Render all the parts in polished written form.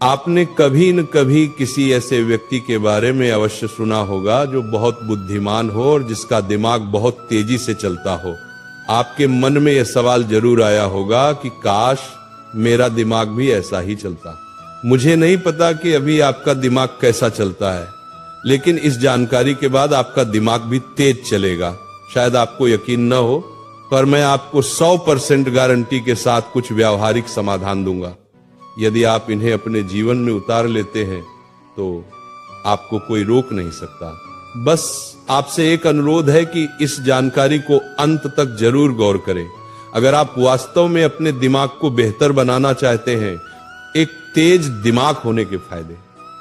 आपने कभी न कभी किसी ऐसे व्यक्ति के बारे में अवश्य सुना होगा जो बहुत बुद्धिमान हो और जिसका दिमाग बहुत तेजी से चलता हो। आपके मन में यह सवाल जरूर आया होगा कि काश मेरा दिमाग भी ऐसा ही चलता। मुझे नहीं पता कि अभी आपका दिमाग कैसा चलता है, लेकिन इस जानकारी के बाद आपका दिमाग भी तेज चलेगा। शायद आपको यकीन न हो, पर मैं आपको 100% गारंटी के साथ कुछ व्यावहारिक समाधान दूंगा। यदि आप इन्हें अपने जीवन में उतार लेते हैं तो आपको कोई रोक नहीं सकता। बस आपसे एक अनुरोध है कि इस जानकारी को अंत तक जरूर गौर करें। अगर आप वास्तव में अपने दिमाग को बेहतर बनाना चाहते हैं, एक तेज दिमाग होने के फायदे।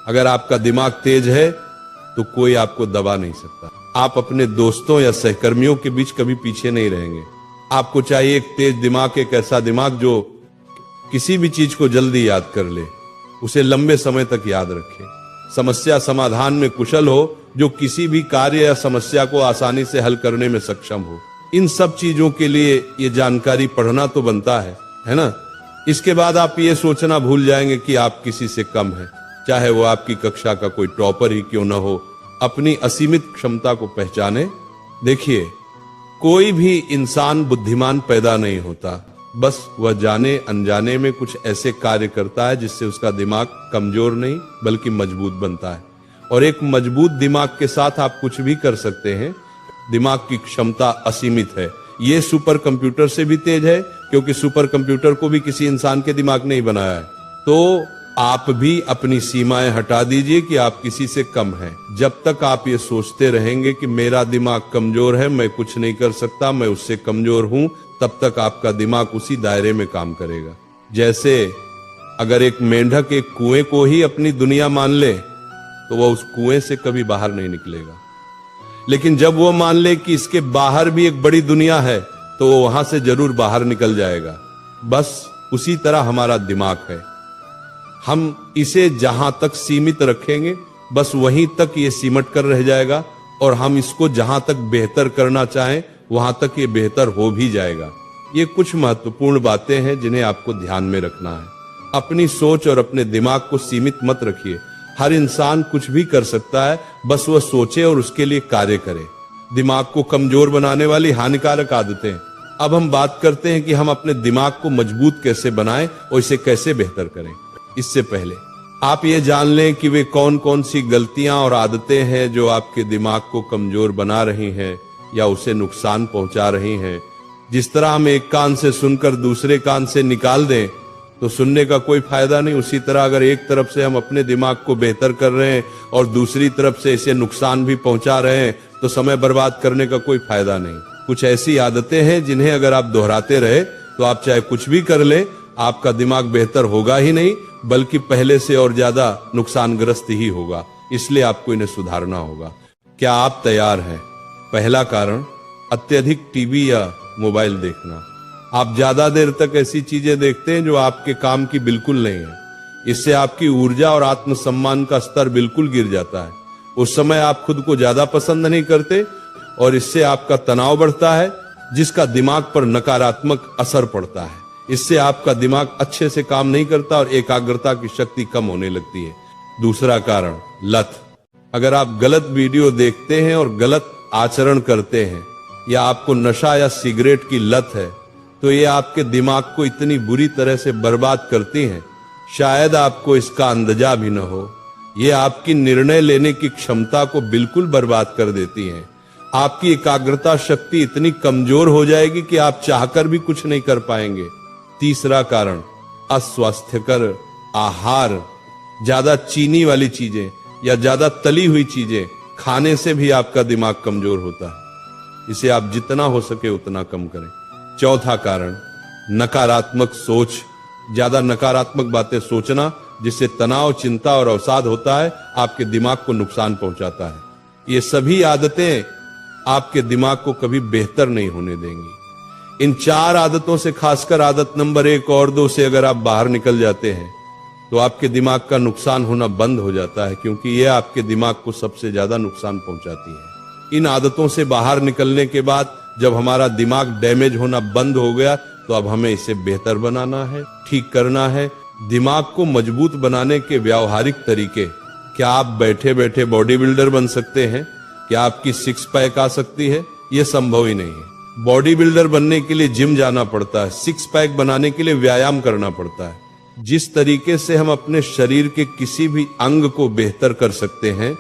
अगर आपका दिमाग तेज है तो कोई आपको दबा नहीं सकता। आप अपने दोस्तों या सहकर्मियों के बीच कभी पीछे नहीं रहेंगे। आपको चाहिए एक तेज दिमाग, एक ऐसा दिमाग जो किसी भी चीज को जल्दी याद कर ले, उसे लंबे समय तक याद रखे, समस्या समाधान में कुशल हो, जो किसी भी कार्य या समस्या को आसानी से हल करने में सक्षम हो। इन सब चीजों के लिए ये जानकारी पढ़ना तो बनता है ना। इसके बाद आप ये सोचना भूल जाएंगे कि आप किसी से कम हैं, चाहे वो आपकी कक्षा का कोई टॉपर ही क्यों न हो। अपनी असीमित क्षमता को पहचाने। देखिए, कोई भी इंसान बुद्धिमान पैदा नहीं होता, बस वह जाने अनजाने में कुछ ऐसे कार्य करता है जिससे उसका दिमाग कमजोर नहीं बल्कि मजबूत बनता है। और एक मजबूत दिमाग के साथ आप कुछ भी कर सकते हैं। दिमाग की क्षमता असीमित है। ये सुपर कंप्यूटर से भी तेज है, क्योंकि सुपर कंप्यूटर को भी किसी इंसान के दिमाग ने ही बनाया है। तो आप भी अपनी सीमाएं हटा दीजिए कि आप किसी से कम हैं। जब तक आप ये सोचते रहेंगे कि मेरा दिमाग कमजोर है, मैं कुछ नहीं कर सकता, मैं उससे कमजोर हूं, तब तक आपका दिमाग उसी दायरे में काम करेगा। जैसे अगर एक मेंढक एक कुएं को ही अपनी दुनिया मान ले तो वह उस कुएं से कभी बाहर नहीं निकलेगा। लेकिन जब वह मान ले कि इसके बाहर भी एक बड़ी दुनिया है तो वो वहां से जरूर बाहर निकल जाएगा। बस उसी तरह हमारा दिमाग है। हम इसे जहां तक सीमित रखेंगे, बस वहीं तक ये सिमट कर रह जाएगा, और हम इसको जहां तक बेहतर करना चाहें वहां तक ये बेहतर हो भी जाएगा। ये कुछ महत्वपूर्ण बातें हैं जिन्हें आपको ध्यान में रखना है। अपनी सोच और अपने दिमाग को सीमित मत रखिए। हर इंसान कुछ भी कर सकता है, बस वह सोचे और उसके लिए कार्य करे। दिमाग को कमजोर बनाने वाली हानिकारक आदतें। अब हम बात करते हैं कि हम अपने दिमाग को मजबूत कैसे बनाएं और इसे कैसे बेहतर करें। इससे पहले आप ये जान लें कि वे कौन कौन सी गलतियां और आदतें हैं जो आपके दिमाग को कमजोर बना रही हैं या उसे नुकसान पहुंचा रही हैं। जिस तरह हम एक कान से सुनकर दूसरे कान से निकाल दें तो सुनने का कोई फायदा नहीं, उसी तरह अगर एक तरफ से हम अपने दिमाग को बेहतर कर रहे हैं और दूसरी तरफ से इसे नुकसान भी पहुंचा रहे हैं तो समय बर्बाद करने का कोई फायदा नहीं। कुछ ऐसी आदतें हैं जिन्हें अगर आप दोहराते रहे तो आप चाहे कुछ भी कर ले, आपका दिमाग बेहतर होगा ही नहीं बल्कि पहले से और ज्यादा नुकसानग्रस्त ही होगा। इसलिए आपको इन्हें सुधारना होगा। क्या आप तैयार हैं? पहला कारण, अत्यधिक टीवी या मोबाइल देखना। आप ज्यादा देर तक ऐसी चीजें देखते हैं जो आपके काम की बिल्कुल नहीं है। इससे आपकी ऊर्जा और आत्मसम्मान का स्तर बिल्कुल गिर जाता है। उस समय आप खुद को ज्यादा पसंद नहीं करते और इससे आपका तनाव बढ़ता है, जिसका दिमाग पर नकारात्मक असर पड़ता है। इससे आपका दिमाग अच्छे से काम नहीं करता और एकाग्रता की शक्ति कम होने लगती है। दूसरा कारण, लत। अगर आप गलत वीडियो देखते हैं और गलत आचरण करते हैं या आपको नशा या सिगरेट की लत है तो ये आपके दिमाग को इतनी बुरी तरह से बर्बाद करती हैं, शायद आपको इसका अंदाजा भी न हो। ये आपकी निर्णय लेने की क्षमता को बिल्कुल बर्बाद कर देती हैं। आपकी एकाग्रता शक्ति इतनी कमजोर हो जाएगी कि आप चाहकर भी कुछ नहीं कर पाएंगे। तीसरा कारण, अस्वास्थ्यकर आहार। ज्यादा चीनी वाली चीजें या ज्यादा तली हुई चीजें खाने से भी आपका दिमाग कमजोर होता है। इसे आप जितना हो सके उतना कम करें। चौथा कारण, नकारात्मक सोच। ज्यादा नकारात्मक बातें सोचना, जिससे तनाव, चिंता और अवसाद होता है, आपके दिमाग को नुकसान पहुंचाता है। ये सभी आदतें आपके दिमाग को कभी बेहतर नहीं होने देंगी। इन 4 आदतों से, खासकर आदत नंबर 1 और 2 से अगर आप बाहर निकल जाते हैं तो आपके दिमाग का नुकसान होना बंद हो जाता है, क्योंकि यह आपके दिमाग को सबसे ज्यादा नुकसान पहुंचाती है। इन आदतों से बाहर निकलने के बाद जब हमारा दिमाग डैमेज होना बंद हो गया तो अब हमें इसे बेहतर बनाना है, ठीक करना है, दिमाग को मजबूत बनाने के व्यावहारिक तरीके। क्या आप बैठे बैठे बॉडी बिल्डर बन सकते हैं? क्या आपकी सिक्स पैक आ सकती है? यह संभव ही नहीं है। बॉडी बिल्डर बनने के लिए जिम जाना पड़ता है, सिक्स पैक बनाने के लिए व्यायाम करना पड़ता है। जिस तरीके से हम अपने शरीर के किसी भी अंग को बेहतर कर सकते हैं,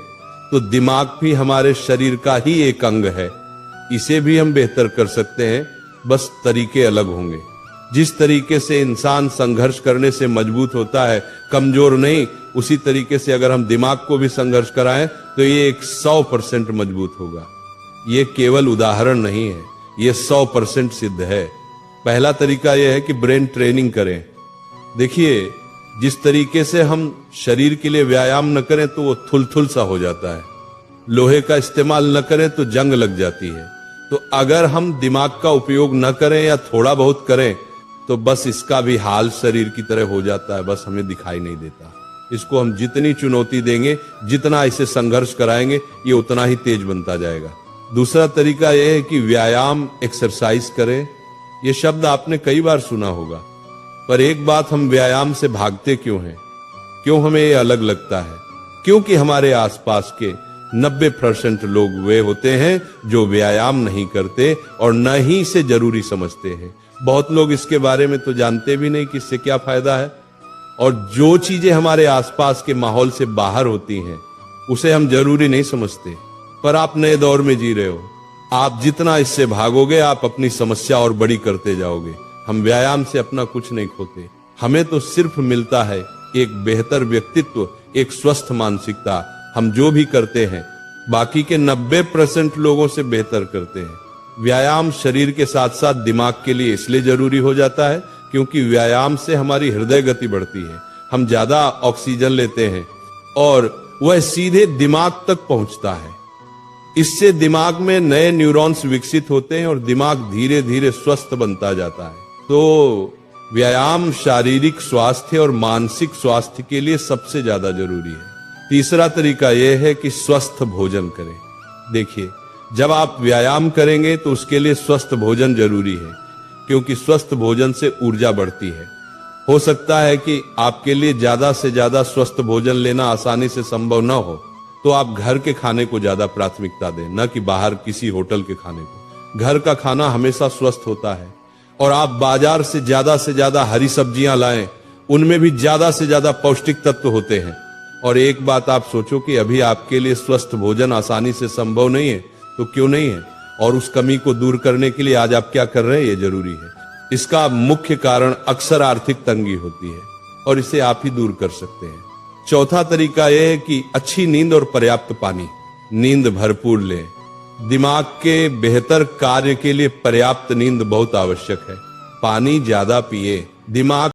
तो दिमाग भी हमारे शरीर का ही एक अंग है, इसे भी हम बेहतर कर सकते हैं, बस तरीके अलग होंगे। जिस तरीके से इंसान संघर्ष करने से मजबूत होता है, कमजोर नहीं, उसी तरीके से अगर हम दिमाग को भी संघर्ष कराएं तो ये 100% मजबूत होगा। ये केवल उदाहरण नहीं है, ये 100% सिद्ध है। पहला तरीका यह है कि ब्रेन ट्रेनिंग करें। देखिए, जिस तरीके से हम शरीर के लिए व्यायाम न करें तो वो थुलथुल सा हो जाता है, लोहे का इस्तेमाल न करें तो जंग लग जाती है। तो अगर हम दिमाग का उपयोग न करें या थोड़ा बहुत करें तो बस इसका भी हाल शरीर की तरह हो जाता है, बस हमें दिखाई नहीं देता। इसको हम जितनी चुनौती देंगे, जितना इसे संघर्ष कराएंगे, ये उतना ही तेज बनता जाएगा। दूसरा तरीका यह है कि व्यायाम, एक्सरसाइज करें। यह शब्द आपने कई बार सुना होगा, पर एक बात, हम व्यायाम से भागते क्यों हैं? क्यों हमें ये अलग लगता है? क्योंकि हमारे आसपास के 90% लोग वे होते हैं जो व्यायाम नहीं करते और न ही इसे जरूरी समझते हैं। बहुत लोग इसके बारे में तो जानते भी नहीं कि इससे क्या फायदा है, और जो चीजें हमारे आसपास के माहौल से बाहर होती हैं उसे हम जरूरी नहीं समझते। पर आप नए दौर में जी रहे हो, आप जितना इससे भागोगे आप अपनी समस्या और बड़ी करते जाओगे। हम व्यायाम से अपना कुछ नहीं खोते, हमें तो सिर्फ मिलता है एक बेहतर व्यक्तित्व, एक स्वस्थ मानसिकता। हम जो भी करते हैं बाकी के 90% लोगों से बेहतर करते हैं। व्यायाम शरीर के साथ साथ दिमाग के लिए इसलिए जरूरी हो जाता है क्योंकि व्यायाम से हमारी हृदय गति बढ़ती है, हम ज्यादा ऑक्सीजन लेते हैं और वह सीधे दिमाग तक पहुंचता है। इससे दिमाग में नए न्यूरॉन्स विकसित होते हैं और दिमाग धीरे धीरे स्वस्थ बनता जाता है। तो व्यायाम शारीरिक स्वास्थ्य और मानसिक स्वास्थ्य के लिए सबसे ज्यादा जरूरी है। तीसरा तरीका यह है कि स्वस्थ भोजन करें। देखिए, जब आप व्यायाम करेंगे तो उसके लिए स्वस्थ भोजन जरूरी है, क्योंकि स्वस्थ भोजन से ऊर्जा बढ़ती है। हो सकता है कि आपके लिए ज्यादा से ज्यादा स्वस्थ भोजन लेना आसानी से संभव न हो, तो आप घर के खाने को ज्यादा प्राथमिकता दें, न कि बाहर किसी होटल के खाने को। घर का खाना हमेशा स्वस्थ होता है, और आप बाजार से ज्यादा हरी सब्जियां लाएं, उनमें भी ज्यादा से ज्यादा पौष्टिक तत्व होते हैं। और एक बात आप सोचो कि अभी आपके लिए स्वस्थ भोजन आसानी से संभव नहीं है, तो क्यों नहीं है? और उस कमी को दूर करने के लिए आज आप क्या कर रहे हैं, ये जरूरी है। इसका मुख्य कारण अक्सर आर्थिक तंगी होती है, और इसे आप ही दूर कर सकते हैं। चौथा तरीका यह है कि अच्छी नींद और पर्याप्त पानी। नींद भरपूर लें। दिमाग के बेहतर कार्य के लिए पर्याप्त नींद बहुत आवश्यक है। पानी ज्यादा पिए। दिमाग